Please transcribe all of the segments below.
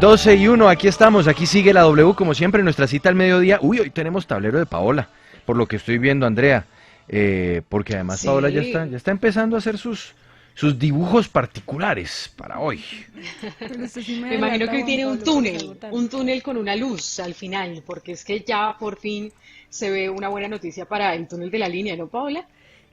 12:01, aquí estamos, aquí sigue la W como siempre, nuestra cita al mediodía. Uy, hoy tenemos tablero de Paola, por lo que estoy viendo, Andrea, porque además Paola Sí, ya está empezando a hacer sus dibujos particulares para hoy. Pero usted sí me me imagino adelanta, que hoy Juan tiene Pablo, por algo tan... un túnel con una luz al final, porque es que ya por fin se ve una buena noticia para el túnel de la línea, ¿no, Paola?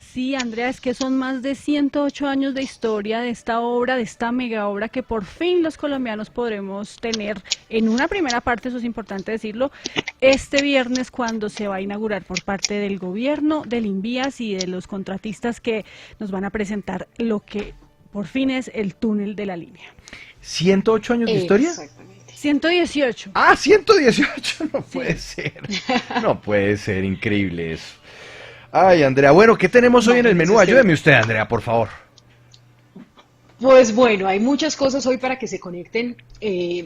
Sí, Andrea, es que son más de 108 años de historia de esta obra, de esta mega obra que por fin los colombianos podremos tener en una primera parte, eso es importante decirlo, este viernes cuando se va a inaugurar por parte del gobierno, del Invías y de los contratistas que nos van a presentar lo que por fin es el túnel de la línea. ¿108 años de historia? Exactamente. 118. Ah, 118, no puede Sí. ser, no puede ser, increíble eso. Ay, Andrea, bueno, ¿qué tenemos hoy en el Imagínese menú? usted. Ayúdeme usted, Andrea, por favor. Pues bueno, hay muchas cosas hoy para que se conecten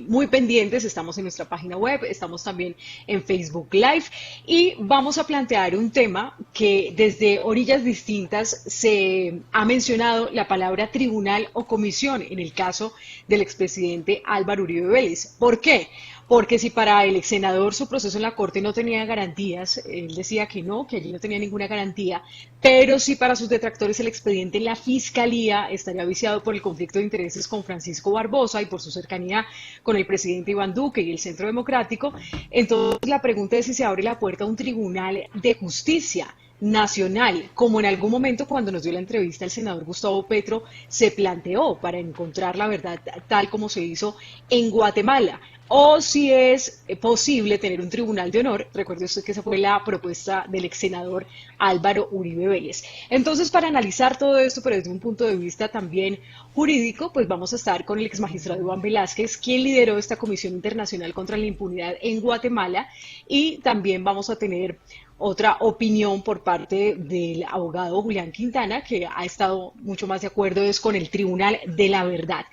muy pendientes. Estamos en nuestra página web, estamos también en Facebook Live y vamos a plantear un tema que desde orillas distintas se ha mencionado la palabra tribunal o comisión en el caso del expresidente Álvaro Uribe Vélez. ¿Por qué? Porque si para el ex senador su proceso en la Corte no tenía garantías, él decía que no, que allí no tenía ninguna garantía, pero si para sus detractores el expediente en la Fiscalía estaría viciado por el conflicto de intereses con Francisco Barbosa y por su cercanía con el presidente Iván Duque y el Centro Democrático, entonces la pregunta es si se abre la puerta a un tribunal de justicia nacional, como en algún momento cuando nos dio la entrevista el senador Gustavo Petro se planteó para encontrar la verdad tal como se hizo en Guatemala, o si es posible tener un tribunal de honor. Recuerde usted que esa fue la propuesta del ex senador Álvaro Uribe Vélez. Entonces, para analizar todo esto, pero desde un punto de vista también jurídico, pues vamos a estar con el ex magistrado Iván Velázquez, quien lideró esta Comisión Internacional contra la Impunidad en Guatemala, y también vamos a tener otra opinión por parte del abogado Julián Quintana, que ha estado mucho más de acuerdo es con el Tribunal de la Verdad.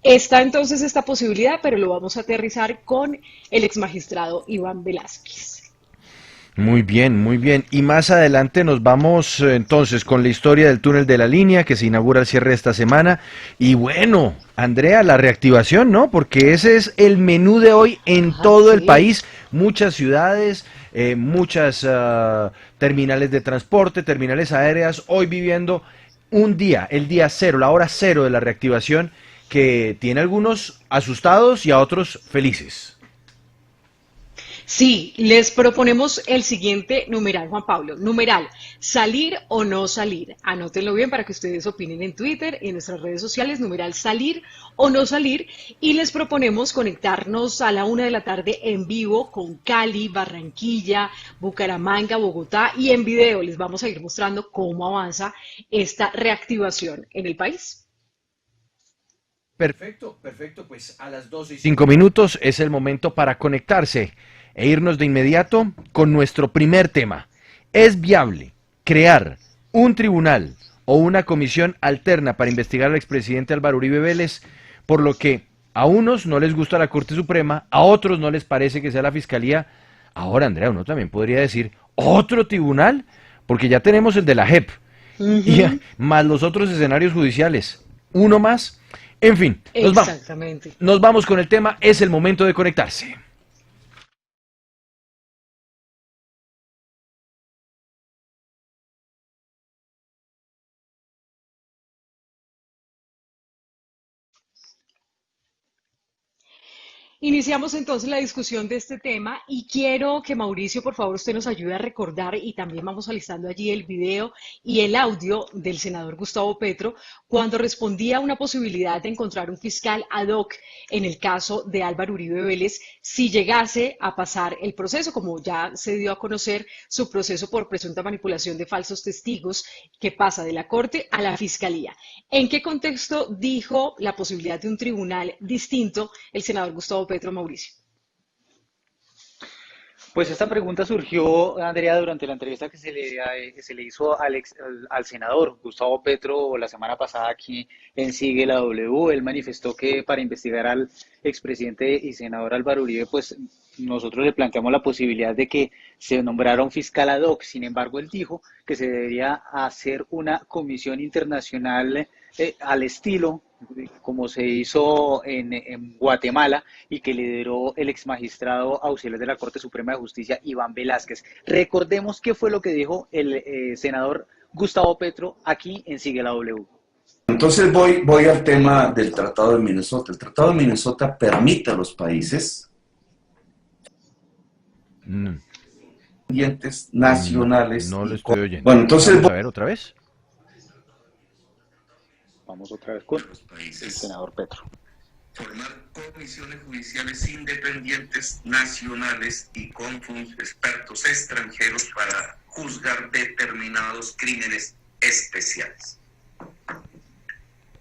Está entonces esta posibilidad, pero lo vamos a aterrizar con el ex magistrado Iván Velázquez. Muy bien, muy bien. Y más adelante nos vamos entonces con la historia del túnel de la línea que se inaugura al cierre de esta semana. Y bueno, Andrea, la reactivación, ¿no? Porque ese es el menú de hoy en Ah, todo el sí. país. Muchas ciudades, muchas terminales de transporte, terminales aéreas, hoy viviendo un día, el día cero, la hora cero de la reactivación, que tiene a algunos asustados y a otros felices. Sí, les proponemos el siguiente numeral, Juan Pablo. Numeral, salir o no salir. Anótenlo bien para que ustedes opinen en Twitter y en nuestras redes sociales. Numeral, salir o no salir. Y les proponemos conectarnos a la 1 de la tarde en vivo con Cali, Barranquilla, Bucaramanga, Bogotá y en video. Les vamos a ir mostrando cómo avanza esta reactivación en el país. Perfecto, perfecto, pues a las 12:05 es el momento para conectarse e irnos de inmediato con nuestro primer tema. ¿Es viable crear un tribunal o una comisión alterna para investigar al expresidente Álvaro Uribe Vélez, por lo que a unos no les gusta la Corte Suprema, a otros no les parece que sea la Fiscalía? Ahora, Andrea, uno también podría decir otro tribunal, porque ya tenemos el de la JEP, y Ujú, más los otros escenarios judiciales. Uno más. En fin, exactamente. nos vamos con el tema, es el momento de conectarse. Iniciamos entonces la discusión de este tema y quiero que Mauricio, por favor, usted nos ayude a recordar y también vamos alistando allí el video y el audio del senador Gustavo Petro cuando respondía a una posibilidad de encontrar un fiscal ad hoc en el caso de Álvaro Uribe Vélez si llegase a pasar el proceso, como ya se dio a conocer su proceso por presunta manipulación de falsos testigos que pasa de la Corte a la Fiscalía. ¿En qué contexto dijo la posibilidad de un tribunal distinto el senador Gustavo Petro, Mauricio? Pues esta pregunta surgió, Andrea, durante la entrevista que se le hizo al senador Gustavo Petro la semana pasada aquí en Sigue la W. Él manifestó que para investigar al expresidente y senador Álvaro Uribe, pues nosotros le planteamos la posibilidad de que se nombrara un fiscal ad hoc. Sin embargo, él dijo que se debería hacer una comisión internacional al estilo como se hizo en Guatemala y que lideró el ex magistrado auxiliar de la Corte Suprema de Justicia, Iván Velázquez. Recordemos qué fue lo que dijo el senador Gustavo Petro aquí en Sigue la W. Entonces voy al tema del Tratado de Minnesota. El Tratado de Minnesota permite a los países independientes nacionales. No lo estoy oyendo. Bueno, entonces vamos a ver otra vez. Vamos otra vez con los el países senador Petro. formar comisiones judiciales independientes nacionales y con expertos extranjeros para juzgar determinados crímenes especiales.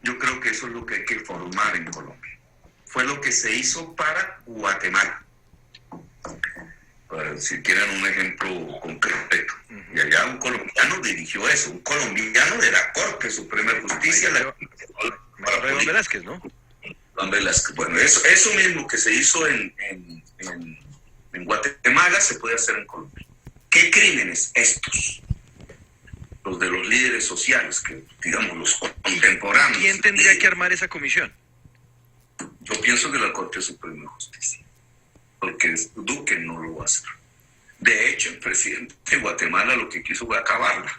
Yo creo que eso es lo que hay que formar en Colombia. Fue lo que se hizo para Guatemala. Si quieren un ejemplo concreto. Y allá un colombiano dirigió eso, un colombiano de la Corte Suprema de Justicia. Iván Velázquez, ¿no? Iván Velázquez. Bueno, eso mismo que se hizo en Guatemala se puede hacer en Colombia. ¿Qué crímenes estos? Los de los líderes sociales, que digamos los contemporáneos. ¿Quién tendría que armar esa comisión? Yo pienso que la Corte Suprema de Justicia, porque Duque no lo va a hacer. De hecho, el presidente de Guatemala lo que quiso fue acabarla,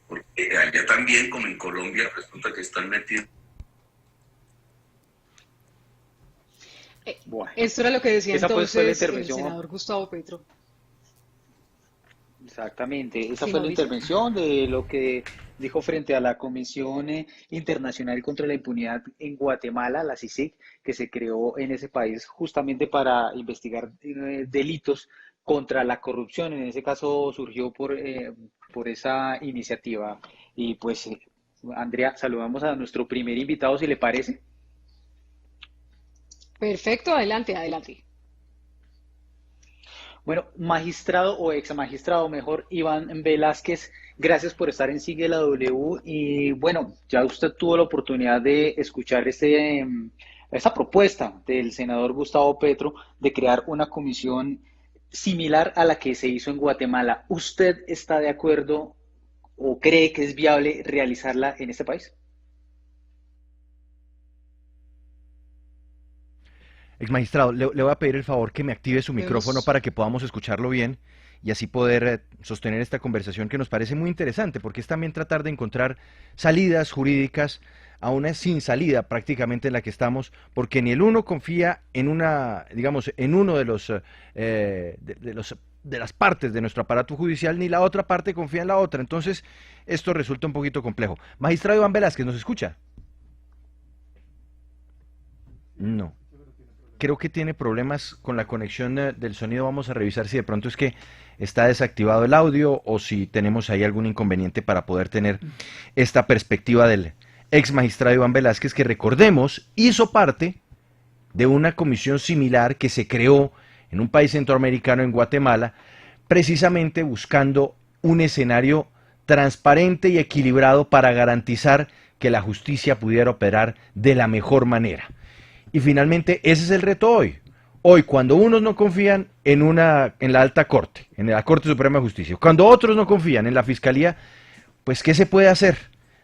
porque allá también, como en Colombia, resulta que están metidos. Bueno, Esto era lo que decía esa pues fue la entonces el intervención. senador Gustavo Petro. Exactamente, esa Sí, fue la Mauricio. intervención de lo que dijo frente a la Comisión Internacional contra la Impunidad en Guatemala, la CICIG, que se creó en ese país justamente para investigar delitos contra la corrupción. En ese caso surgió por esa iniciativa. Y pues, Andrea, saludamos a nuestro primer invitado, si le parece. Perfecto, adelante, adelante. Bueno, magistrado o ex magistrado, mejor, Iván Velázquez, gracias por estar en Sigue la W. Y bueno, ya usted tuvo la oportunidad de escuchar esta propuesta del senador Gustavo Petro de crear una comisión similar a la que se hizo en Guatemala. ¿Usted está de acuerdo o cree que es viable realizarla en este país? Ex magistrado, le voy a pedir el favor que me active su micrófono Vemos. para que podamos escucharlo bien y así poder sostener esta conversación que nos parece muy interesante, porque es también tratar de encontrar salidas jurídicas a una sin salida prácticamente en la que estamos, porque ni el uno confía en una, digamos, en uno de las partes de nuestro aparato judicial, ni la otra parte confía en la otra. Entonces, esto resulta un poquito complejo. Magistrado Iván Velázquez, ¿nos escucha? No. Creo que tiene problemas con la conexión del sonido. Vamos a revisar si de pronto es que está desactivado el audio o si tenemos ahí algún inconveniente para poder tener esta perspectiva del ex magistrado Iván Velázquez, que recordemos hizo parte de una comisión similar que se creó en un país centroamericano, en Guatemala, precisamente buscando un escenario transparente y equilibrado para garantizar que la justicia pudiera operar de la mejor manera. Y finalmente ese es el reto hoy. Hoy, cuando unos no confían en la alta corte, en la Corte Suprema de Justicia, cuando otros no confían en la Fiscalía, pues ¿qué se puede hacer?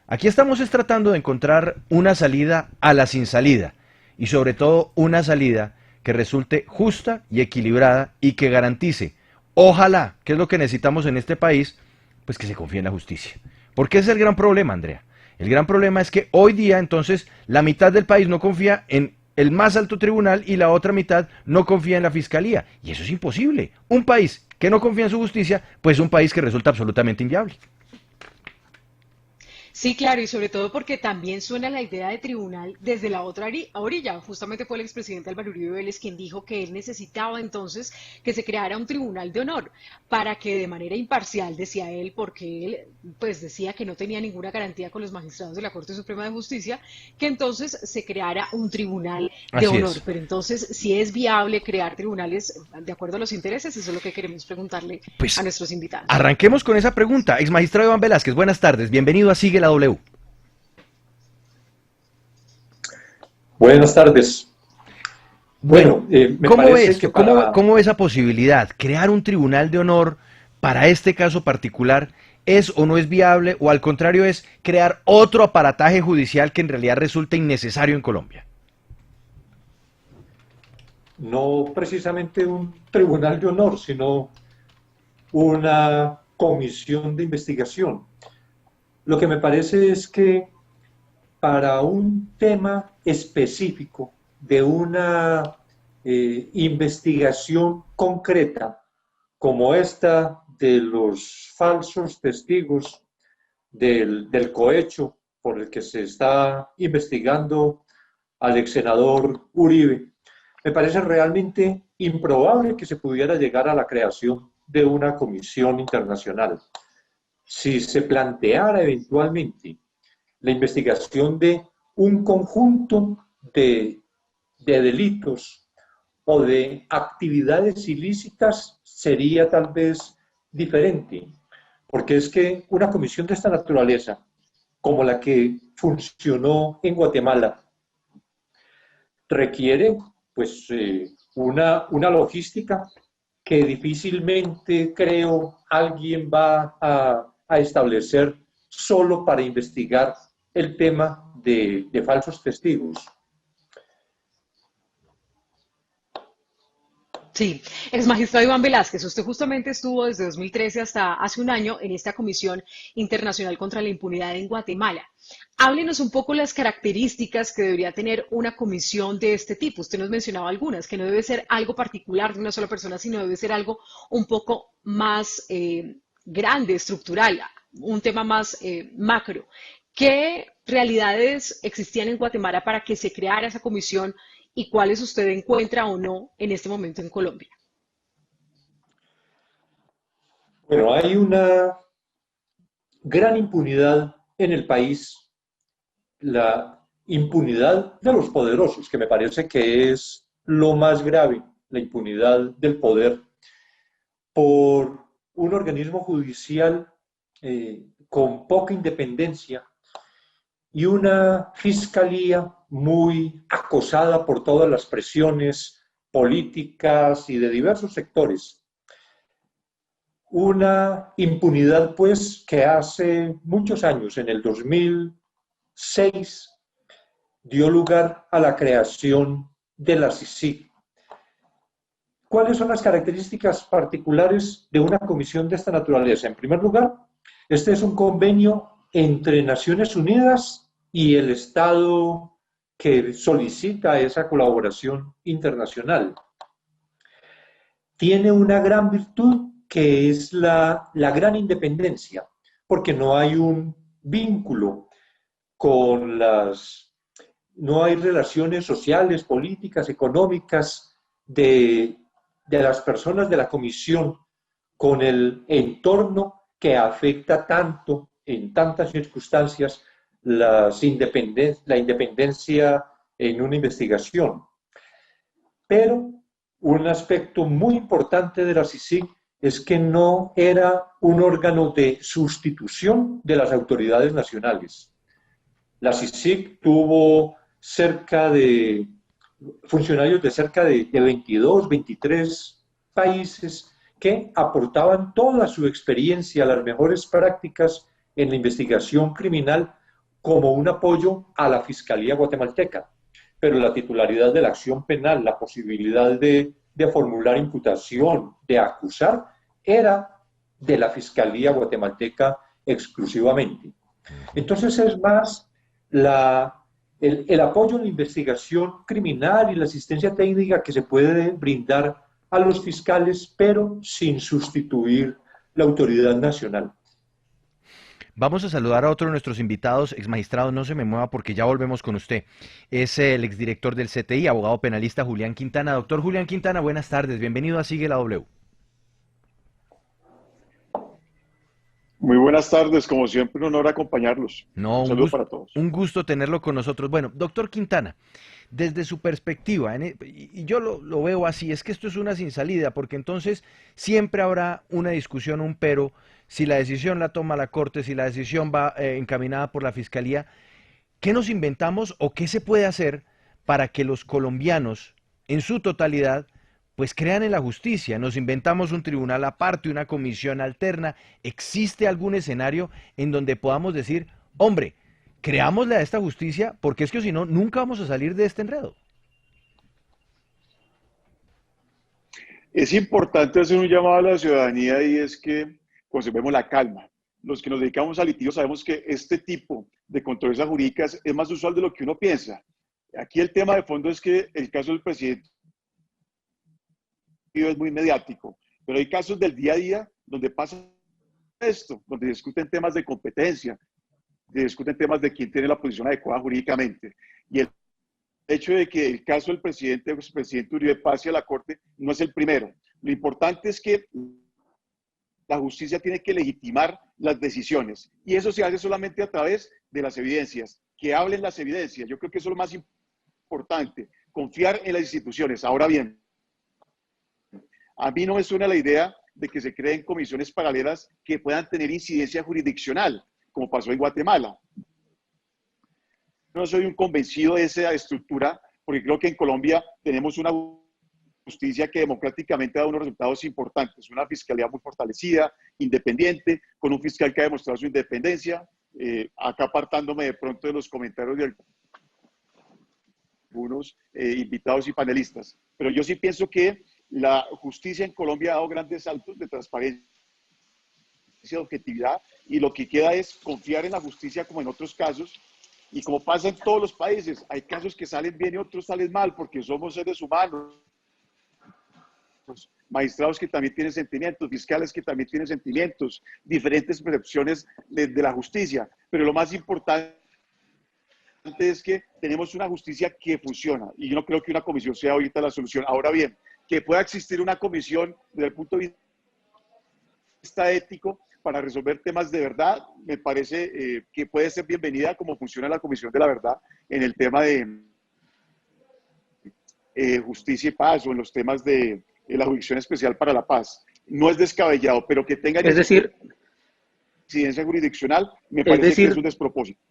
Aquí estamos tratando de encontrar una salida a la sin salida y sobre todo una salida que resulte justa y equilibrada y que garantice, ojalá, que es lo que necesitamos en este país, pues que se confíe en la justicia. Porque ese es el gran problema, Andrea. El gran problema es que hoy día entonces la mitad del país no confía en el más alto tribunal y la otra mitad no confía en la fiscalía. Y eso es imposible. Un país que no confía en su justicia, pues es un país que resulta absolutamente inviable. Sí, claro, y sobre todo porque también suena la idea de tribunal desde la otra orilla. Justamente fue el expresidente Álvaro Uribe Vélez quien dijo que él necesitaba entonces que se creara un tribunal de honor para que de manera imparcial, decía él, porque él pues decía que no tenía ninguna garantía con los magistrados de la Corte Suprema de Justicia, que entonces se creara un tribunal de Así honor. es. Pero entonces, si es viable crear tribunales de acuerdo a los intereses, eso es lo que queremos preguntarle Pues a nuestros invitados. arranquemos con esa pregunta. Ex magistrado Iván Velázquez, buenas tardes. Bienvenido a Sigue la W. Buenas tardes. Bueno, me ¿Cómo parece ves, que cómo ves esa posibilidad? Crear un tribunal de honor para este caso particular ¿Es o no es viable, o al contrario es crear otro aparataje judicial que en realidad resulta innecesario en Colombia? No precisamente un tribunal de honor, sino una comisión de investigación. Lo que me parece es que para un tema específico de una investigación concreta, como esta de los falsos testigos del cohecho por el que se está investigando al ex senador Uribe, me parece realmente improbable que se pudiera llegar a la creación de una comisión internacional. Si se planteara eventualmente la investigación de un conjunto de delitos o de actividades ilícitas, sería tal vez diferente, porque es que una comisión de esta naturaleza, como la que funcionó en Guatemala, requiere pues una logística que difícilmente creo alguien va a establecer solo para investigar el tema de falsos testigos. Sí, ex magistrado Iván Velázquez, usted justamente estuvo desde 2013 hasta hace un año en esta Comisión Internacional contra la Impunidad en Guatemala. Háblenos un poco las características que debería tener una comisión de este tipo. Usted nos mencionaba algunas, que no debe ser algo particular de una sola persona, sino debe ser algo un poco más grande, estructural, un tema más macro. ¿Qué realidades existían en Guatemala para que se creara esa comisión y cuáles usted encuentra o no en este momento en Colombia? Bueno, hay una gran impunidad en el país, la impunidad de los poderosos, que me parece que es lo más grave, la impunidad del poder por un organismo judicial con poca independencia y una fiscalía muy acosada por todas las presiones políticas y de diversos sectores. Una impunidad, pues, que hace muchos años, en el 2006, dio lugar a la creación de la CICIG. ¿Cuáles son las características particulares de una comisión de esta naturaleza? En primer lugar, este es un convenio entre Naciones Unidas y el Estado que solicita esa colaboración internacional. Tiene una gran virtud que es la gran independencia, porque no hay un vínculo con no hay relaciones sociales, políticas, económicas de las personas de la comisión con el entorno que afecta tanto, en tantas circunstancias, la independencia en una investigación. Pero un aspecto muy importante de la CICIG es que no era un órgano de sustitución de las autoridades nacionales. La CICIG tuvo funcionarios de cerca de 22, 23 países que aportaban toda su experiencia, las mejores prácticas en la investigación criminal como un apoyo a la Fiscalía guatemalteca. Pero la titularidad de la acción penal, la posibilidad de formular imputación, de acusar, era de la Fiscalía guatemalteca exclusivamente. Entonces es más el apoyo en la investigación criminal y la asistencia técnica que se puede brindar a los fiscales, pero sin sustituir la autoridad nacional. Vamos a saludar a otro de nuestros invitados, ex magistrado, no se me mueva porque ya volvemos con usted. Es el exdirector del CTI, abogado penalista Julián Quintana. Doctor Julián Quintana, buenas tardes, bienvenido a Sigue la W. Muy buenas tardes, como siempre, un honor acompañarlos. No, un saludo para todos. Un gusto tenerlo con nosotros. Bueno, doctor Quintana, desde su perspectiva, y yo lo veo así, es que esto es una sin salida, porque entonces siempre habrá una discusión, un pero, si la decisión la toma la Corte, si la decisión va encaminada por la Fiscalía. ¿Qué nos inventamos o qué se puede hacer para que los colombianos, en su totalidad, pues crean en la justicia, nos inventamos un tribunal aparte, una comisión alterna. ¿Existe algún escenario en donde podamos decir, hombre, creámosle a esta justicia, porque es que si no, nunca vamos a salir de este enredo? Es importante hacer un llamado a la ciudadanía y es que conservemos la calma. Los que nos dedicamos al litigio sabemos que este tipo de controversias jurídicas es más usual de lo que uno piensa. Aquí el tema de fondo es que el caso del presidente es muy mediático, pero hay casos del día a día donde pasa esto, donde discuten temas de competencia, discuten temas de quién tiene la posición adecuada jurídicamente. Y el hecho de que el caso del presidente o expresidente Uribe pase a la Corte no es el primero. Lo importante es que la justicia tiene que legitimar las decisiones y eso se hace solamente a través de las evidencias, que hablen las evidencias. Yo creo que eso es lo más importante, confiar en las instituciones. Ahora bien, a mí no me suena la idea de que se creen comisiones paralelas que puedan tener incidencia jurisdiccional, como pasó en Guatemala. No soy un convencido de esa estructura, porque creo que en Colombia tenemos una justicia que democráticamente ha dado unos resultados importantes, una fiscalía muy fortalecida, independiente, con un fiscal que ha demostrado su independencia, acá apartándome de pronto de los comentarios de algunos invitados y panelistas. Pero yo sí pienso que la justicia en Colombia ha dado grandes saltos de transparencia, de objetividad, y lo que queda es confiar en la justicia como en otros casos. Y como pasa en todos los países, hay casos que salen bien y otros salen mal, porque somos seres humanos. Magistrados que también tienen sentimientos, fiscales que también tienen sentimientos, diferentes percepciones de la justicia. Pero lo más importante es que tenemos una justicia que funciona. Y yo no creo que una comisión sea ahorita la solución. Ahora bien, que pueda existir una comisión desde el punto de vista ético para resolver temas de verdad, me parece que puede ser bienvenida como funciona la Comisión de la Verdad en el tema de justicia y paz o en los temas de la Jurisdicción Especial para la Paz. No es descabellado, pero que tenga incidencia jurisdiccional me parece que es un despropósito.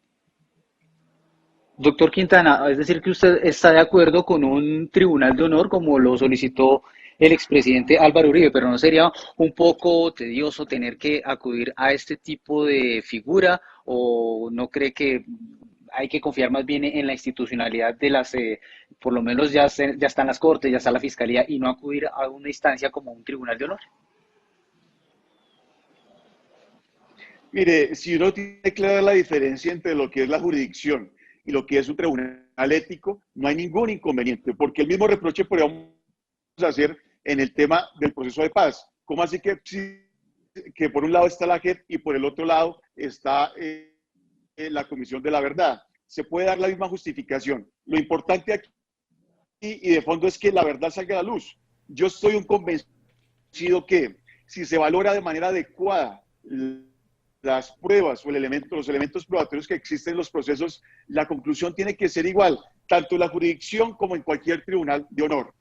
Doctor Quintana, es decir que usted está de acuerdo con un tribunal de honor como lo solicitó el expresidente Álvaro Uribe, pero ¿no sería un poco tedioso tener que acudir a este tipo de figura o no cree que hay que confiar más bien en la institucionalidad de las, por lo menos ya están las cortes, ya está la fiscalía y no acudir a una instancia como un tribunal de honor? Mire, si uno tiene clara la diferencia entre lo que es la jurisdicción y lo que es un tribunal ético, no hay ningún inconveniente, porque el mismo reproche podríamos hacer en el tema del proceso de paz. ¿Cómo así que por un lado está la JEP y por el otro lado está la Comisión de la Verdad? Se puede dar la misma justificación. Lo importante aquí y de fondo es que la verdad salga a la luz. Yo estoy un convencido que si se valora de manera adecuada las pruebas o los elementos probatorios que existen en los procesos, la conclusión tiene que ser igual, tanto en la jurisdicción como en cualquier tribunal de honor.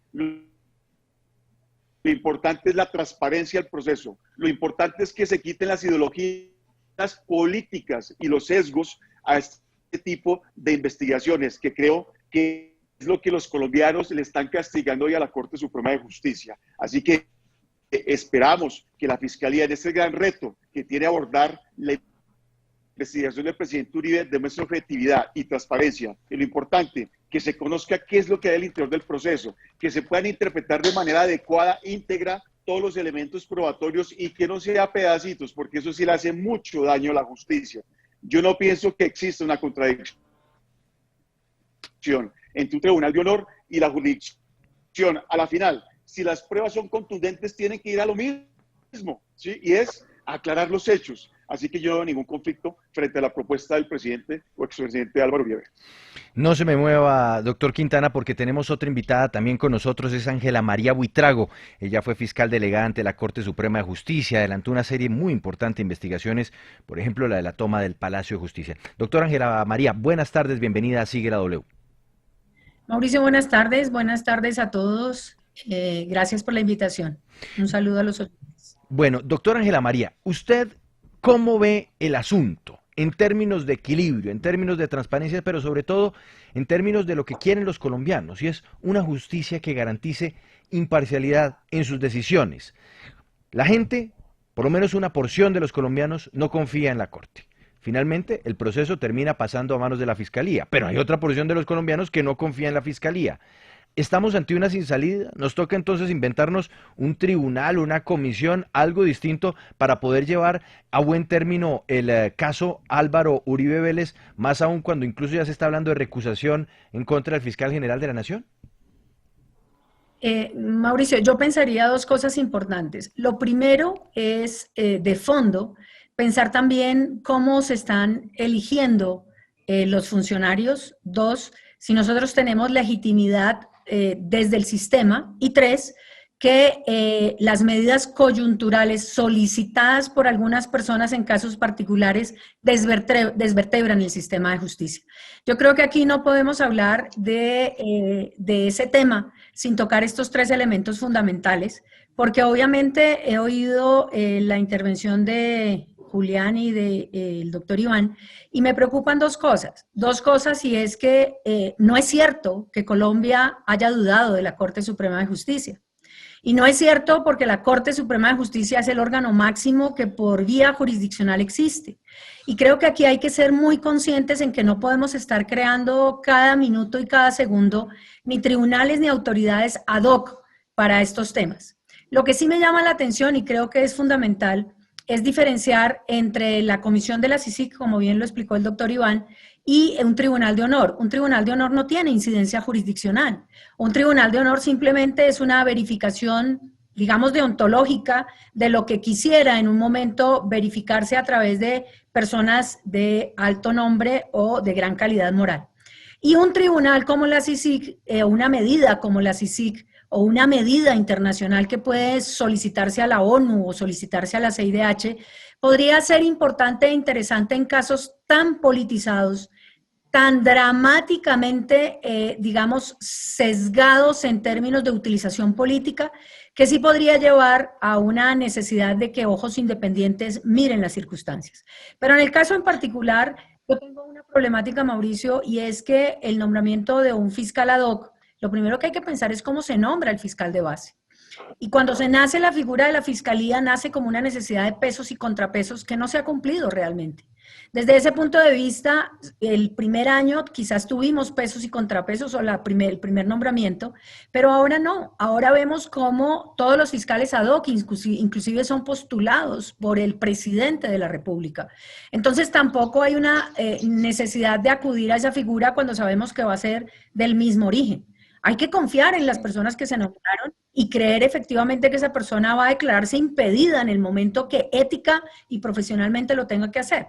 Lo importante es la transparencia del proceso. Lo importante es que se quiten las ideologías políticas y los sesgos a este tipo de investigaciones, que creo que es lo que los colombianos le están castigando hoy a la Corte Suprema de Justicia. Así que esperamos que la Fiscalía, en este gran reto que tiene abordar la investigación del presidente Uribe, demuestre objetividad y transparencia. Y lo importante, que se conozca qué es lo que hay al interior del proceso, que se puedan interpretar de manera adecuada, íntegra, todos los elementos probatorios y que no sea a pedacitos, porque eso sí le hace mucho daño a la justicia. Yo no pienso que exista una contradicción entre un tribunal de honor y la jurisdicción. A la final, si las pruebas son contundentes, tienen que ir a lo mismo, ¿sí? Y es aclarar los hechos. Así que yo no veo ningún conflicto frente a la propuesta del presidente o expresidente Álvaro Uribe. No se me mueva, doctor Quintana, porque tenemos otra invitada también con nosotros, es Ángela María Buitrago. Ella fue fiscal delegada ante la Corte Suprema de Justicia, adelantó una serie muy importante de investigaciones, por ejemplo, la de la toma del Palacio de Justicia. Doctora Ángela María, buenas tardes, bienvenida a Sigue la W. Mauricio, buenas tardes a todos. Gracias por la invitación. Un saludo a los oyentes. Bueno, doctora Ángela María, ¿usted cómo ve el asunto en términos de equilibrio, en términos de transparencia, pero sobre todo en términos de lo que quieren los colombianos, y es una justicia que garantice imparcialidad en sus decisiones. La gente, por lo menos una porción de los colombianos, no confía en la Corte. Finalmente, el proceso termina pasando a manos de la Fiscalía, pero hay otra porción de los colombianos que no confía en la Fiscalía. ¿Estamos ante una sin salida? ¿Nos toca entonces inventarnos un tribunal, una comisión, algo distinto para poder llevar a buen término el caso Álvaro Uribe Vélez, más aún cuando incluso ya se está hablando de recusación en contra del fiscal general de la Nación? Mauricio, yo pensaría dos cosas importantes. Lo primero es, de fondo, pensar también cómo se están eligiendo los funcionarios. Dos, si nosotros tenemos legitimidad desde el sistema. Y tres, que las medidas coyunturales solicitadas por algunas personas en casos particulares desvertebran el sistema de justicia. Yo creo que aquí no podemos hablar de ese tema sin tocar estos tres elementos fundamentales, porque obviamente he oído la intervención de Julián y del doctor Iván, y me preocupan dos cosas, y es que no es cierto que Colombia haya dudado de la Corte Suprema de Justicia. Y no es cierto porque la Corte Suprema de Justicia es el órgano máximo que por vía jurisdiccional existe. Y creo que aquí hay que ser muy conscientes en que no podemos estar creando cada minuto y cada segundo ni tribunales ni autoridades ad hoc para estos temas. Lo que sí me llama la atención y creo que es fundamental es diferenciar entre la Comisión de la CICIG, como bien lo explicó el doctor Iván, y un tribunal de honor. Un tribunal de honor no tiene incidencia jurisdiccional. Un tribunal de honor simplemente es una verificación, digamos, deontológica de lo que quisiera en un momento verificarse a través de personas de alto nombre o de gran calidad moral. Y un tribunal como la CICIG, una medida como la CICIG, o una medida internacional que puede solicitarse a la ONU o solicitarse a la CIDH, podría ser importante e interesante en casos tan politizados, tan dramáticamente, digamos, sesgados en términos de utilización política, que sí podría llevar a una necesidad de que ojos independientes miren las circunstancias. Pero en el caso en particular, yo tengo una problemática, Mauricio, y es que el nombramiento de un fiscal ad hoc, lo primero que hay que pensar es cómo se nombra el fiscal de base. Y cuando se nace la figura de la fiscalía, nace como una necesidad de pesos y contrapesos que no se ha cumplido realmente. Desde ese punto de vista, el primer año quizás tuvimos pesos y contrapesos o el primer nombramiento, pero ahora no. Ahora vemos cómo todos los fiscales ad hoc inclusive son postulados por el presidente de la República. Entonces tampoco hay una necesidad de acudir a esa figura cuando sabemos que va a ser del mismo origen. Hay que confiar en las personas que se nombraron y creer efectivamente que esa persona va a declararse impedida en el momento que ética y profesionalmente lo tenga que hacer.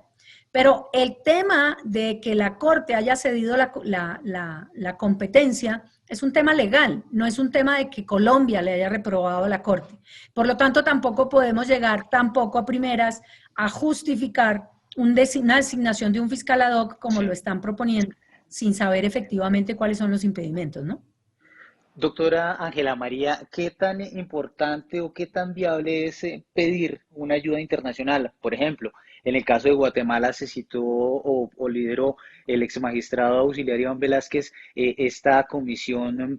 Pero el tema de que la Corte haya cedido la competencia es un tema legal, no es un tema de que Colombia le haya reprobado a la Corte. Por lo tanto, tampoco podemos llegar tampoco a primeras a justificar una designación de un fiscal ad hoc como lo están proponiendo, sin saber efectivamente cuáles son los impedimentos, ¿no? Doctora Ángela María, ¿qué tan importante o qué tan viable es pedir una ayuda internacional? Por ejemplo, en el caso de Guatemala se citó o lideró el ex magistrado auxiliar Iván Velázquez esta comisión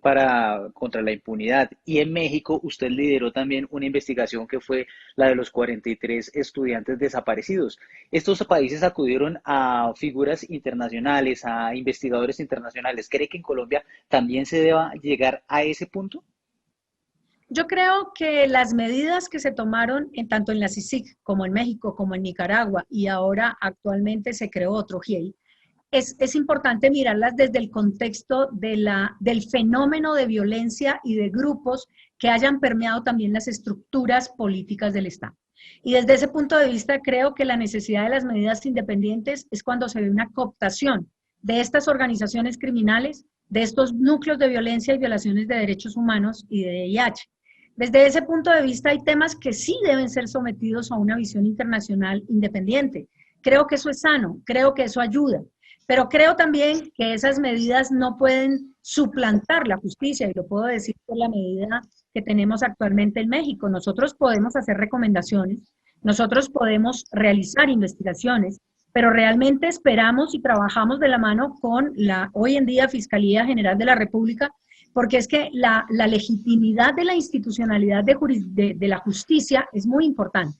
contra la impunidad. Y en México usted lideró también una investigación que fue la de los 43 estudiantes desaparecidos. Estos países acudieron a figuras internacionales, a investigadores internacionales. ¿Cree que en Colombia también se deba llegar a ese punto? Yo creo que las medidas que se tomaron tanto en la CICIG como en México, como en Nicaragua, y ahora actualmente se creó otro GIEI, es importante mirarlas desde el contexto del fenómeno de violencia y de grupos que hayan permeado también las estructuras políticas del Estado. Y desde ese punto de vista creo que la necesidad de las medidas independientes es cuando se ve una cooptación de estas organizaciones criminales, de estos núcleos de violencia y violaciones de derechos humanos y de VIH. Desde ese punto de vista hay temas que sí deben ser sometidos a una visión internacional independiente. Creo que eso es sano, creo que eso ayuda, pero creo también que esas medidas no pueden suplantar la justicia, y lo puedo decir por la medida que tenemos actualmente en México. Nosotros podemos hacer recomendaciones, nosotros podemos realizar investigaciones, pero realmente esperamos y trabajamos de la mano con la hoy en día Fiscalía General de la República, porque es que la legitimidad de la institucionalidad de la justicia es muy importante.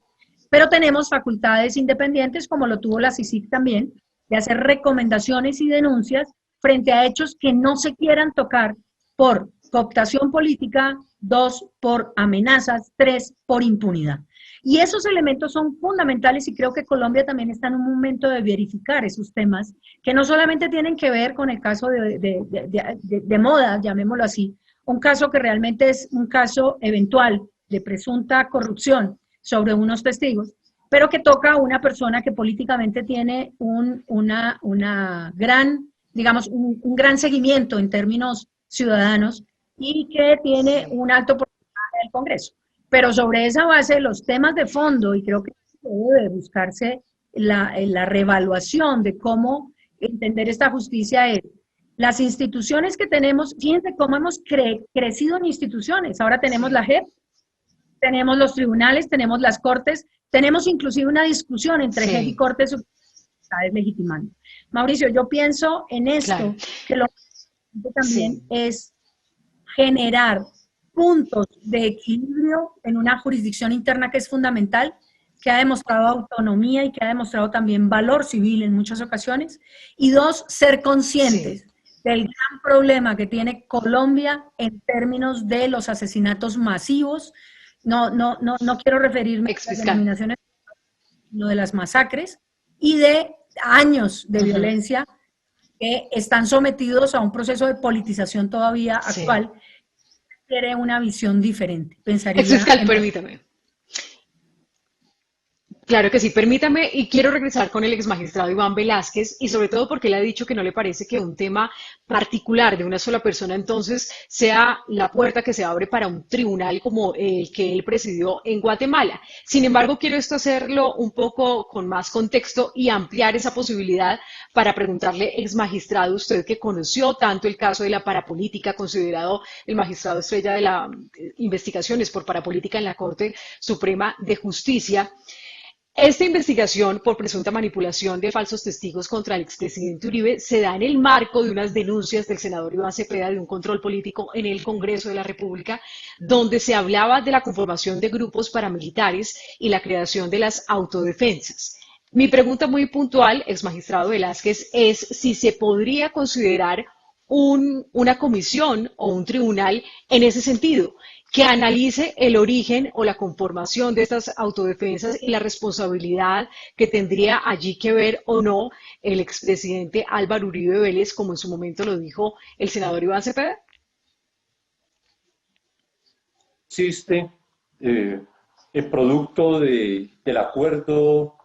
Pero tenemos facultades independientes, como lo tuvo la CICIG también, de hacer recomendaciones y denuncias frente a hechos que no se quieran tocar por cooptación política, 2, por amenazas, 3, por impunidad. Y esos elementos son fundamentales y creo que Colombia también está en un momento de verificar esos temas que no solamente tienen que ver con el caso de moda, llamémoslo así, un caso que realmente es un caso eventual de presunta corrupción sobre unos testigos, pero que toca a una persona que políticamente tiene una gran, digamos, un gran seguimiento en términos ciudadanos y que tiene un alto porcentaje del Congreso. Pero sobre esa base, los temas de fondo, y creo que debe buscarse la reevaluación de cómo entender esta justicia es, las instituciones que tenemos, fíjense cómo hemos crecido en instituciones. Ahora tenemos la JEP, tenemos los tribunales, tenemos las cortes, tenemos inclusive una discusión entre JEP y Cortes Suprema legitimando. Mauricio, yo pienso en esto, claro, que lo que también es generar puntos de equilibrio en una jurisdicción interna que es fundamental, que ha demostrado autonomía y que ha demostrado también valor civil en muchas ocasiones. Y 2, ser conscientes del gran problema que tiene Colombia en términos de los asesinatos masivos. No quiero referirme a las denominaciones, sino de las masacres y de años de violencia que están sometidos a un proceso de politización todavía actual. Quiere una visión diferente. Pensaría Exfiscal, permítame. Claro que sí, permítame, y quiero regresar con el exmagistrado Iván Velázquez, y sobre todo porque él ha dicho que no le parece que un tema particular de una sola persona entonces sea la puerta que se abre para un tribunal como el que él presidió en Guatemala. Sin embargo, quiero hacerlo un poco con más contexto y ampliar esa posibilidad para preguntarle, exmagistrado, usted que conoció tanto el caso de la parapolítica, considerado el magistrado estrella de las investigaciones por parapolítica en la Corte Suprema de Justicia. Esta investigación por presunta manipulación de falsos testigos contra el expresidente Uribe se da en el marco de unas denuncias del senador Iván Cepeda de un control político en el Congreso de la República, donde se hablaba de la conformación de grupos paramilitares y la creación de las autodefensas. Mi pregunta muy puntual, exmagistrado Velázquez, es si se podría considerar una comisión o un tribunal en ese sentido, que analice el origen o la conformación de estas autodefensas y la responsabilidad que tendría allí que ver o no el expresidente Álvaro Uribe Vélez, como en su momento lo dijo el senador Iván Cepeda. Existe el producto del acuerdo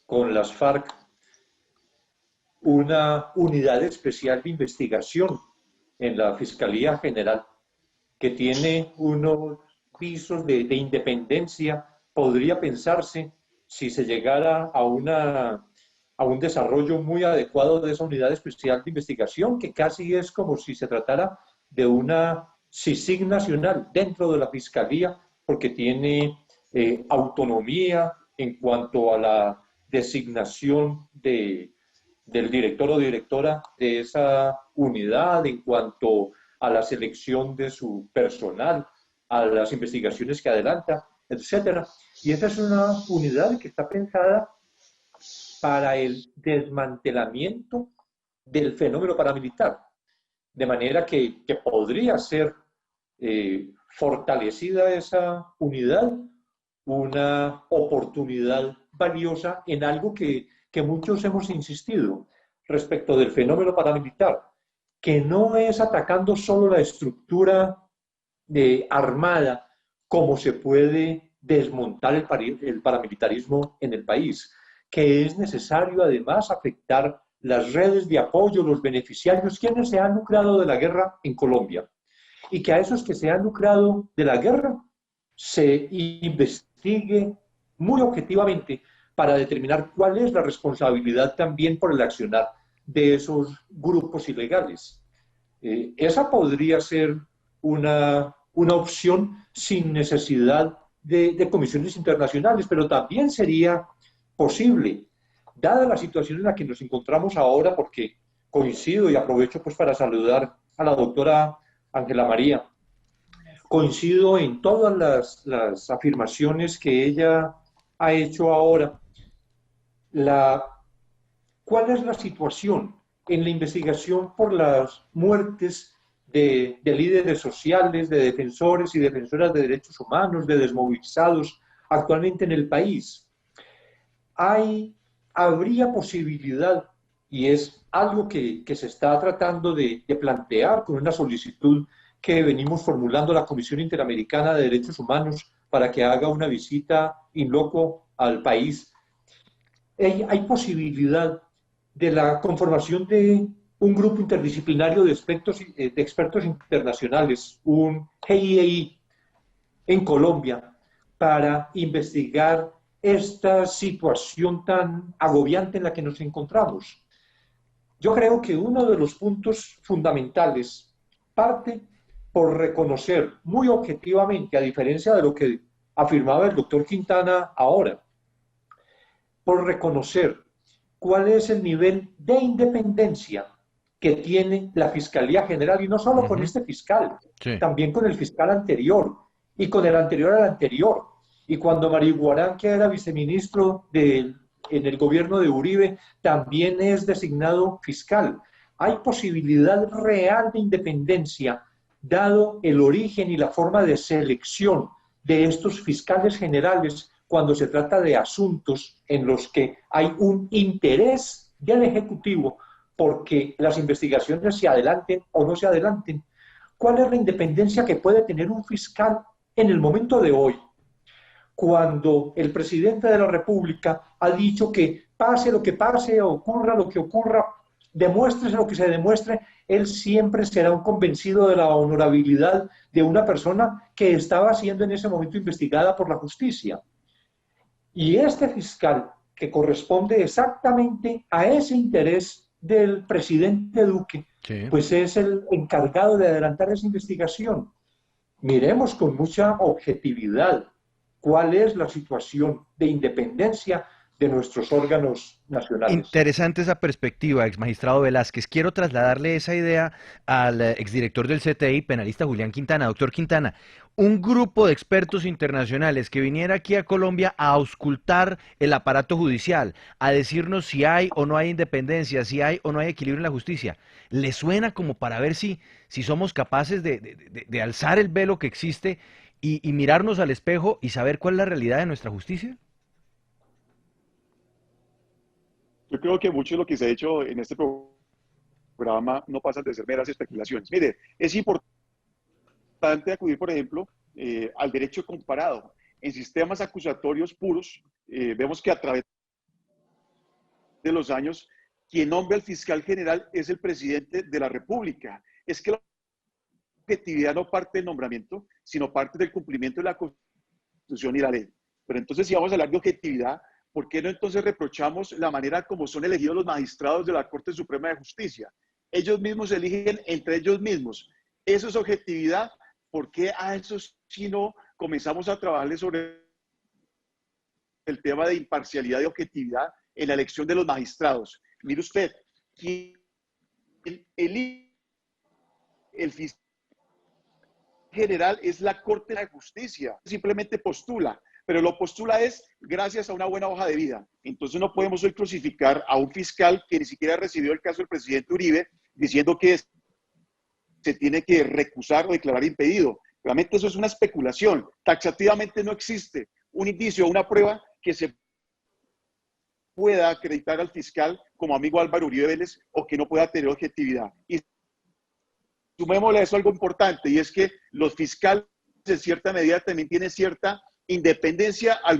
con las FARC, una unidad especial de investigación en la Fiscalía General que tiene unos pisos de independencia. Podría pensarse, si se llegara a un desarrollo muy adecuado de esa unidad especial de investigación, que casi es como si se tratara de una CICIG nacional dentro de la Fiscalía, porque tiene autonomía en cuanto a la designación del director o directora de esa unidad, en cuanto a la selección de su personal, a las investigaciones que adelanta, etcétera. Y esa es una unidad que está pensada para el desmantelamiento del fenómeno paramilitar, de manera que podría ser fortalecida esa unidad, una oportunidad valiosa en algo que muchos hemos insistido respecto del fenómeno paramilitar, que no es atacando solo la estructura armada como se puede desmontar el paramilitarismo en el país, que es necesario además afectar las redes de apoyo, los beneficiarios, quienes se han lucrado de la guerra en Colombia, y que a esos que se han lucrado de la guerra se investigue muy objetivamente para determinar cuál es la responsabilidad también por el accionar de esos grupos ilegales. Esa podría ser una opción sin necesidad de comisiones internacionales, pero también sería posible dada la situación en la que nos encontramos ahora, porque coincido y aprovecho pues para saludar a la doctora Ángela María, coincido en todas las afirmaciones que ella ha hecho ahora. ¿Cuál es la situación en la investigación por las muertes de líderes sociales, de defensores y defensoras de derechos humanos, de desmovilizados actualmente en el país? Habría posibilidad, y es algo que se está tratando de plantear con una solicitud que venimos formulando a la Comisión Interamericana de Derechos Humanos para que haga una visita in loco al país. Hay posibilidad de la conformación de un grupo interdisciplinario de expertos internacionales, un GIEI en Colombia, para investigar esta situación tan agobiante en la que nos encontramos. Yo creo que uno de los puntos fundamentales parte por reconocer muy objetivamente, a diferencia de lo que afirmaba el doctor Quintana ahora, por reconocer cuál es el nivel de independencia que tiene la Fiscalía General, y no solo con este fiscal, también con el fiscal anterior, y con el anterior al anterior. Y cuando Marihuarán, que era viceministro en el gobierno de Uribe, también es designado fiscal. Hay posibilidad real de independencia, dado el origen y la forma de selección de estos fiscales generales cuando se trata de asuntos en los que hay un interés del Ejecutivo porque las investigaciones se adelanten o no se adelanten. ¿Cuál es la independencia que puede tener un fiscal en el momento de hoy, cuando el presidente de la República ha dicho que pase lo que pase, ocurra lo que ocurra, demuéstrese lo que se demuestre, él siempre será un convencido de la honorabilidad de una persona que estaba siendo en ese momento investigada por la justicia? Y este fiscal, que corresponde exactamente a ese interés del presidente Duque, pues es el encargado de adelantar esa investigación. Miremos con mucha objetividad cuál es la situación de independencia de nuestros órganos nacionales. Interesante esa perspectiva, exmagistrado Velázquez. Quiero trasladarle esa idea al exdirector del CTI, penalista Julián Quintana. Doctor Quintana, un grupo de expertos internacionales que viniera aquí a Colombia a auscultar el aparato judicial, a decirnos si hay o no hay independencia, si hay o no hay equilibrio en la justicia, ¿le suena como para ver si somos capaces de alzar el velo que existe y mirarnos al espejo y saber cuál es la realidad de nuestra justicia? Yo creo que mucho de lo que se ha hecho en este programa no pasan de ser meras especulaciones. Mire, es importante acudir, por ejemplo, al derecho comparado. En sistemas acusatorios puros, vemos que a través de los años, quien nombra al fiscal general es el presidente de la República. Es que la objetividad no parte del nombramiento, sino parte del cumplimiento de la Constitución y la ley. Pero entonces, si vamos a hablar de objetividad, ¿por qué no entonces reprochamos la manera como son elegidos los magistrados de la Corte Suprema de Justicia? Ellos mismos eligen entre ellos mismos. Eso es objetividad. ¿Por qué a eso si no comenzamos a trabajarle sobre el tema de imparcialidad y objetividad en la elección de los magistrados? Mire usted, quien elige el fiscal general es la Corte de Justicia. Simplemente postula. Pero lo postula es gracias a una buena hoja de vida. Entonces no podemos hoy crucificar a un fiscal que ni siquiera recibió el caso del presidente Uribe diciendo que se tiene que recusar o declarar impedido. Realmente eso es una especulación. Taxativamente no existe un indicio o una prueba que se pueda acreditar al fiscal como amigo Álvaro Uribe Vélez o que no pueda tener objetividad. Y sumémosle a eso algo importante, y es que los fiscales en cierta medida también tienen cierta independencia al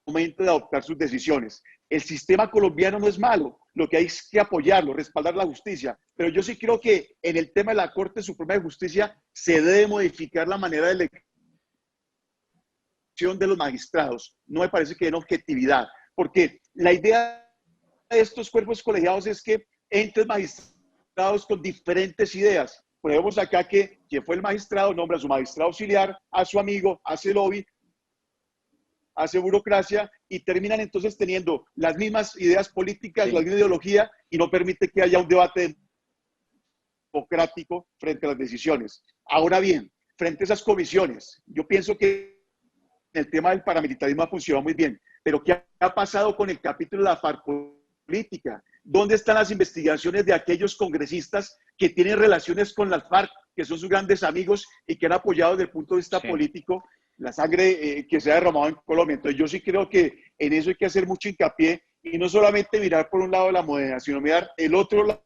momento de adoptar sus decisiones. El sistema colombiano no es malo, lo que hay es que apoyarlo, respaldar la justicia, pero yo sí creo que en el tema de la Corte Suprema de Justicia se debe modificar la manera de elección de los magistrados. No me parece que den objetividad, porque la idea de estos cuerpos colegiados es que entren magistrados con diferentes ideas. Ponemos acá que quien fue el magistrado nombra a su magistrado auxiliar, a su amigo, hace lobby, hace burocracia y terminan entonces teniendo las mismas ideas políticas, la misma ideología y no permite que haya un debate democrático frente a las decisiones. Ahora bien, frente a esas comisiones, yo pienso que el tema del paramilitarismo ha funcionado muy bien, pero ¿qué ha pasado con el capítulo de la FARC política? ¿Dónde están las investigaciones de aquellos congresistas que tienen relaciones con las FARC, que son sus grandes amigos y que han apoyado desde el punto de vista político la sangre que se ha derramado en Colombia? Entonces yo sí creo que en eso hay que hacer mucho hincapié y no solamente mirar por un lado de la moneda, sino mirar el otro lado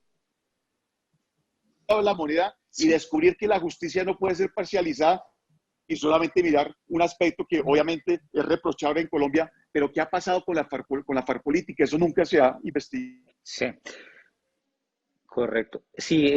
de la moneda y descubrir que la justicia no puede ser parcializada y solamente mirar un aspecto que obviamente es reprochable en Colombia, pero ¿qué ha pasado con la FARC política? Eso nunca se ha investigado. Sí, correcto. Sí,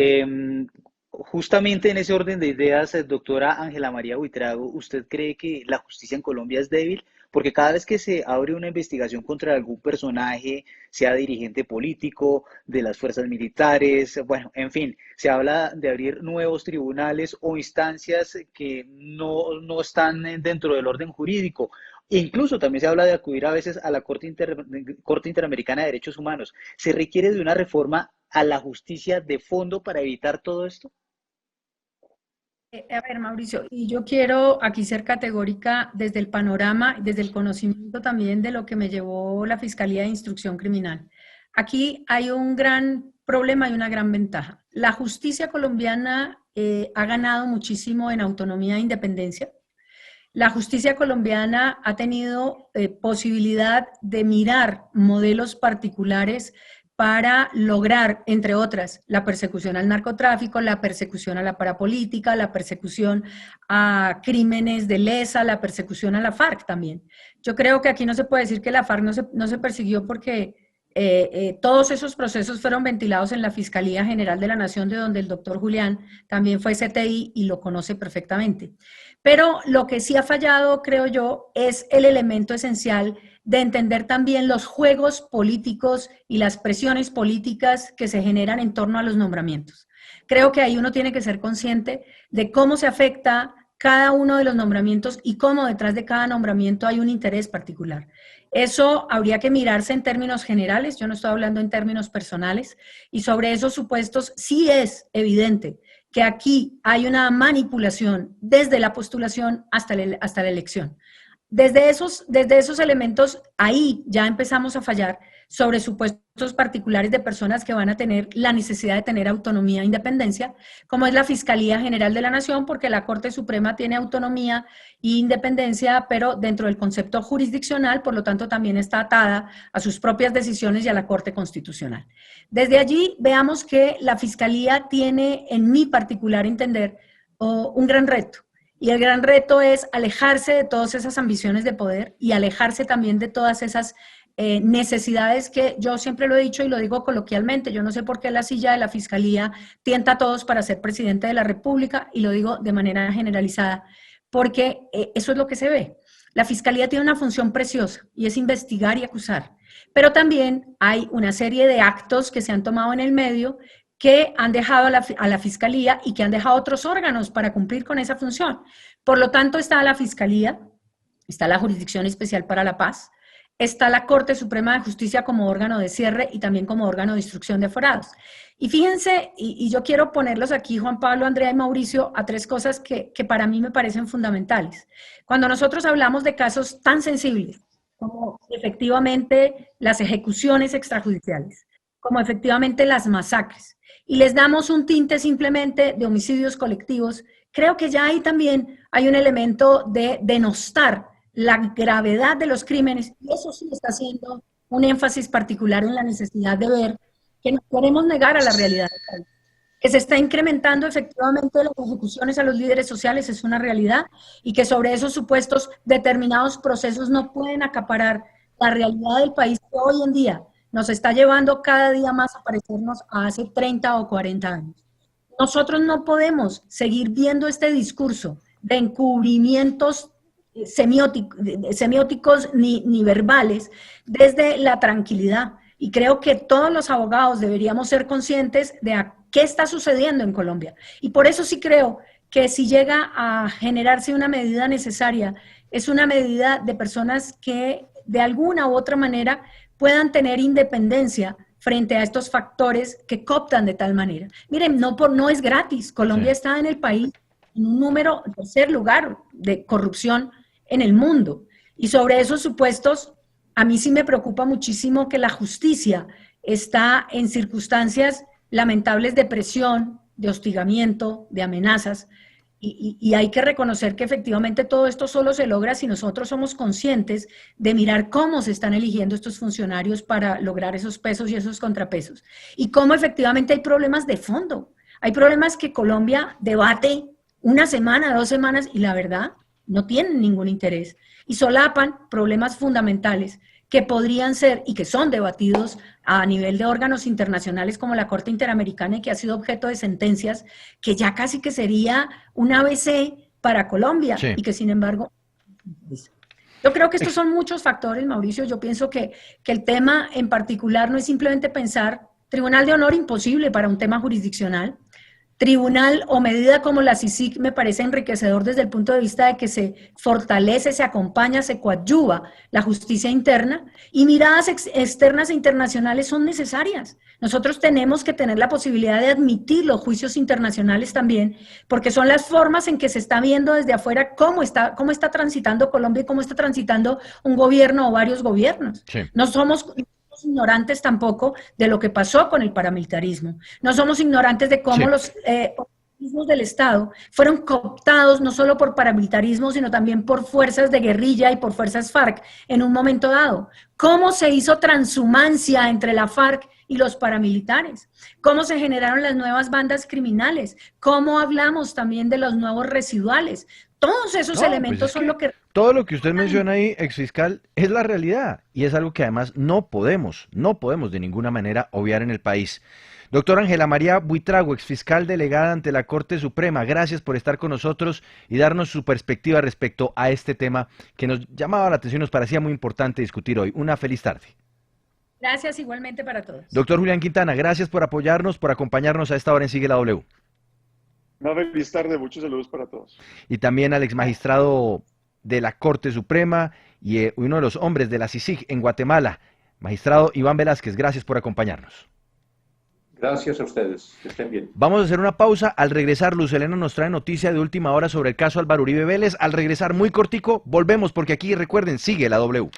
justamente en ese orden de ideas, doctora Ángela María Buitrago, ¿usted cree que la justicia en Colombia es débil? Porque cada vez que se abre una investigación contra algún personaje, sea dirigente político, de las fuerzas militares, bueno, en fin, se habla de abrir nuevos tribunales o instancias que no están dentro del orden jurídico. Incluso también se habla de acudir a veces a la Corte Interamericana de Derechos Humanos. ¿Se requiere de una reforma a la justicia de fondo para evitar todo esto? A ver, Mauricio, y yo quiero aquí ser categórica desde el panorama, desde el conocimiento también de lo que me llevó la Fiscalía de Instrucción Criminal. Aquí hay un gran problema y una gran ventaja. La justicia colombiana ha ganado muchísimo en autonomía e independencia. La justicia colombiana ha tenido posibilidad de mirar modelos particulares para lograr, entre otras, la persecución al narcotráfico, la persecución a la parapolítica, la persecución a crímenes de lesa, la persecución a la FARC también. Yo creo que aquí no se puede decir que la FARC no se persiguió porque todos esos procesos fueron ventilados en la Fiscalía General de la Nación, de donde el doctor Julián también fue CTI y lo conoce perfectamente. Pero lo que sí ha fallado, creo yo, es el elemento esencial de entender también los juegos políticos y las presiones políticas que se generan en torno a los nombramientos. Creo que ahí uno tiene que ser consciente de cómo se afecta cada uno de los nombramientos y cómo detrás de cada nombramiento hay un interés particular. Eso habría que mirarse en términos generales, yo no estoy hablando en términos personales, y sobre esos supuestos sí es evidente que aquí hay una manipulación desde la postulación hasta la elección. Desde esos elementos, ahí ya empezamos a fallar sobre supuestos particulares de personas que van a tener la necesidad de tener autonomía e independencia, como es la Fiscalía General de la Nación, porque la Corte Suprema tiene autonomía e independencia, pero dentro del concepto jurisdiccional, por lo tanto también está atada a sus propias decisiones y a la Corte Constitucional. Desde allí veamos que la Fiscalía tiene, en mi particular entender, un gran reto. Y el gran reto es alejarse de todas esas ambiciones de poder y alejarse también de todas esas necesidades que yo siempre lo he dicho y lo digo coloquialmente. Yo no sé por qué la silla de la Fiscalía tienta a todos para ser presidente de la República, y lo digo de manera generalizada, porque eso es lo que se ve. La Fiscalía tiene una función preciosa y es investigar y acusar, pero también hay una serie de actos que se han tomado en el medio que han dejado a la Fiscalía y que han dejado otros órganos para cumplir con esa función. Por lo tanto, está la Fiscalía, está la Jurisdicción Especial para la Paz, está la Corte Suprema de Justicia como órgano de cierre y también como órgano de instrucción de aforados. Y fíjense, y yo quiero ponerlos aquí, Juan Pablo, Andrea y Mauricio, a tres cosas que para mí me parecen fundamentales. Cuando nosotros hablamos de casos tan sensibles como efectivamente las ejecuciones extrajudiciales, como efectivamente las masacres, y les damos un tinte simplemente de homicidios colectivos, creo que ya ahí también hay un elemento de denostar la gravedad de los crímenes, y eso sí está haciendo un énfasis particular en la necesidad de ver que no queremos negar a la realidad del país. Que se está incrementando efectivamente las ejecuciones a los líderes sociales es una realidad, y que sobre esos supuestos determinados procesos no pueden acaparar la realidad del país que hoy en día nos está llevando cada día más a parecernos a hace 30 o 40 años. Nosotros no podemos seguir viendo este discurso de encubrimientos semióticos ni verbales desde la tranquilidad. Y creo que todos los abogados deberíamos ser conscientes de qué está sucediendo en Colombia. Y por eso sí creo que si llega a generarse una medida necesaria, es una medida de personas que de alguna u otra manera puedan tener independencia frente a estos factores que cooptan de tal manera. Miren, no es gratis. Colombia está en el país en un número, en tercer lugar de corrupción en el mundo. Y sobre esos supuestos, a mí sí me preocupa muchísimo que la justicia está en circunstancias lamentables de presión, de hostigamiento, de amenazas, y hay que reconocer que efectivamente todo esto solo se logra si nosotros somos conscientes de mirar cómo se están eligiendo estos funcionarios para lograr esos pesos y esos contrapesos, y cómo efectivamente hay problemas de fondo. Hay problemas que Colombia debate una semana, 2 semanas, y la verdad no tienen ningún interés, y solapan problemas fundamentales que podrían ser y que son debatidos a nivel de órganos internacionales como la Corte Interamericana y que ha sido objeto de sentencias que ya casi que sería un ABC para Colombia y que sin embargo... Yo creo que estos son muchos factores, Mauricio. Yo pienso que el tema en particular no es simplemente pensar Tribunal de Honor imposible para un tema jurisdiccional. Tribunal o medida como la CICIG me parece enriquecedor desde el punto de vista de que se fortalece, se acompaña, se coadyuva la justicia interna, y miradas externas e internacionales son necesarias. Nosotros tenemos que tener la posibilidad de admitir los juicios internacionales también, porque son las formas en que se está viendo desde afuera cómo está transitando Colombia y cómo está transitando un gobierno o varios gobiernos. Sí. No somos ignorantes tampoco de lo que pasó con el paramilitarismo. No somos ignorantes de cómo los organismos del Estado fueron cooptados no solo por paramilitarismo, sino también por fuerzas de guerrilla y por fuerzas FARC en un momento dado. Cómo se hizo transhumancia entre la FARC y los paramilitares. Cómo se generaron las nuevas bandas criminales. Cómo hablamos también de los nuevos residuales. Todos esos elementos son lo que... Todo lo que usted menciona ahí, exfiscal, es la realidad y es algo que además no podemos de ninguna manera obviar en el país. Doctora Ángela María Buitrago, exfiscal delegada ante la Corte Suprema, gracias por estar con nosotros y darnos su perspectiva respecto a este tema que nos llamaba la atención y nos parecía muy importante discutir hoy. Una feliz tarde. Gracias igualmente para todos. Doctor Julián Quintana, gracias por apoyarnos, por acompañarnos a esta hora en Sigue la W. Una feliz tarde, muchos saludos para todos. Y también al exmagistrado de la Corte Suprema y uno de los hombres de la CICIG en Guatemala, magistrado Iván Velázquez, gracias por acompañarnos. Gracias a ustedes, que estén bien. Vamos a hacer una pausa. Al regresar, Luz Helena nos trae noticia de última hora sobre el caso Álvaro Uribe Vélez. Al regresar, muy cortico, volvemos porque aquí, recuerden, sigue la W.